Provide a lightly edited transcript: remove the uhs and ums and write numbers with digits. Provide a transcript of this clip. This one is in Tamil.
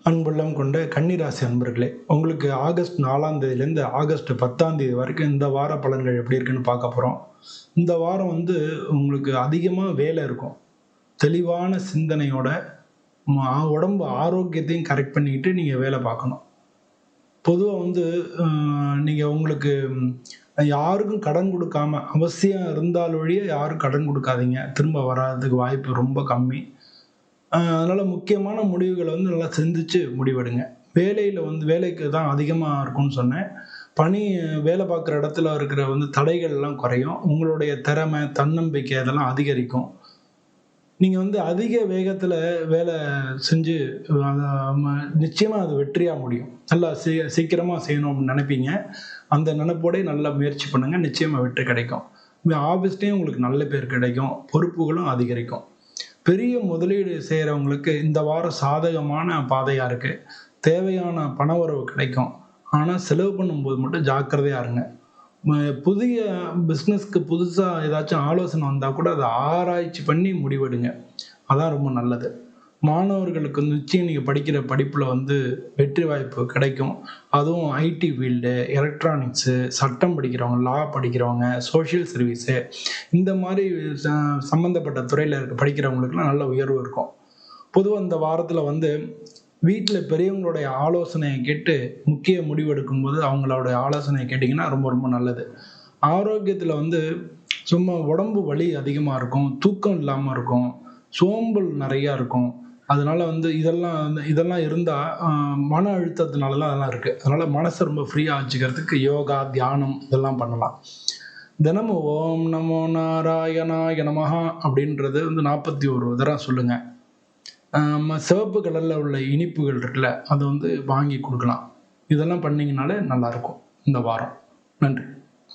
அன்புள்ளம் கொண்ட கன்னிராசி அன்பர்களே, உங்களுக்கு ஆகஸ்ட் 4ஆம் தேதியிலேருந்து ஆகஸ்ட் 10ஆம் தேதி வரைக்கும் இந்த வார பலன்கள் எப்படி இருக்குன்னு பார்க்க போறோம். இந்த வாரம் உங்களுக்கு அதிகமா வேலை இருக்கும். தெளிவான சிந்தனையோட உடம்பு ஆரோக்கியத்தையும் கரெக்ட் பண்ணிக்கிட்டு நீங்க வேலை பார்க்கணும். பொதுவா அ நீங்க உங்களுக்கு யாருக்கும் கடன் குடுக்காம, அவசியம் இருந்தால் ஒழிய யாரும் கடன் குடுக்காதீங்க. திரும்ப வராததுக்கு வாய்ப்பு ரொம்ப கம்மி. அதனால முக்கியமான முடிவுகள நல்லா சிந்திச்சு முடிவெடுங்க. வேலையில வேலைக்கு தான் அதிகமா இருக்கும்னு சொன்னேன். பணி வேலை பார்க்குற இடத்துல இருக்கிற தடைகள்லாம் குறையும். உங்களுடைய திறமை, தன்னம்பிக்கை அதெல்லாம் அதிகரிக்கும். நீங்க அதிக வேகத்துல வேலை செஞ்சு அத நிச்சயமா அது வெற்றியா முடியும். நல்லா சீக்கிரமா செய்யணும் அப்படின்னு நினைப்பீங்க. அந்த நினைப்போடே நல்லா முயற்சி பண்ணுங்க. நிச்சயமா வெற்றி கிடைக்கும். ஆஃபீஸ்லயும் உங்களுக்கு நல்ல பேர் கிடைக்கும். பொறுப்புகளும் அதிகரிக்கும். பெரிய முதலீடு செய்றவங்களுக்கு இந்த வாரம் சாதகமான பாதையா இருக்கு. தேவையான பணவரவு கிடைக்கும். ஆனா செலவு பண்ணும்போது மட்டும் ஜாக்கிரதையா இருங்க. ம புதிய பிசினஸ்க்கு புதுசா ஏதாச்சும் ஆலோசனை வந்தா கூட அத ஆராய்ச்சி பண்ணி முடிவெடுங்க. அதான் ரொம்ப நல்லது. மாணவர்களுக்கு நிச்சயம் நீங்க படிக்கிற படிப்புல வெற்றி வாய்ப்பு கிடைக்கும். அதுவும் ஐடி ஃபீல்டு, எலக்ட்ரானிக்ஸு, சட்டம் படிக்கிறவங்க, லா படிக்கிறவங்க, சோசியல் சர்வீஸு இந்த மாரி ச சம்மந்தப்பட்ட துறையில படிக்கிறவங்களுக்குலாம் நல்ல உயர்வு இருக்கும். பொதுவா இந்த வாரத்துல வீட்ல பெரியவங்களுடைய ஆலோசனைய கேட்டு முக்கிய முடிவு எடுக்கும்போது, அவங்களுடைய ஆலோசனைய கேட்டீங்கன்னா ரொம்ப ரொம்ப நல்லது. ஆரோக்கியத்துல சும்மா உடம்பு வலி அதிகமா இருக்கும். தூக்கம் இல்லாம இருக்கும். சோம்பல் நெறையா இருக்கும். அதனால இதெல்லாம் இருந்தா மன அழுத்தத்தினால தான் அதெல்லாம் இருக்கு. அதனால மனச ரொம்ப ஃப்ரீயா வச்சுக்கிறதுக்கு யோகா, தியானம் இதெல்லாம் பண்ணலாம். தினமும் ஓம் நமோ நாராயணாய நமஹ அப்படின்றது 41 தடவ சொல்லுங்க. சிவப்பு கலர்ல உள்ள இனிப்புகள் இருக்குல்ல, அத வாங்கி குடுக்கலாம். இதெல்லாம் பண்ணீங்கனாலே நல்லாருக்கும் இந்த வாரம். நன்றி.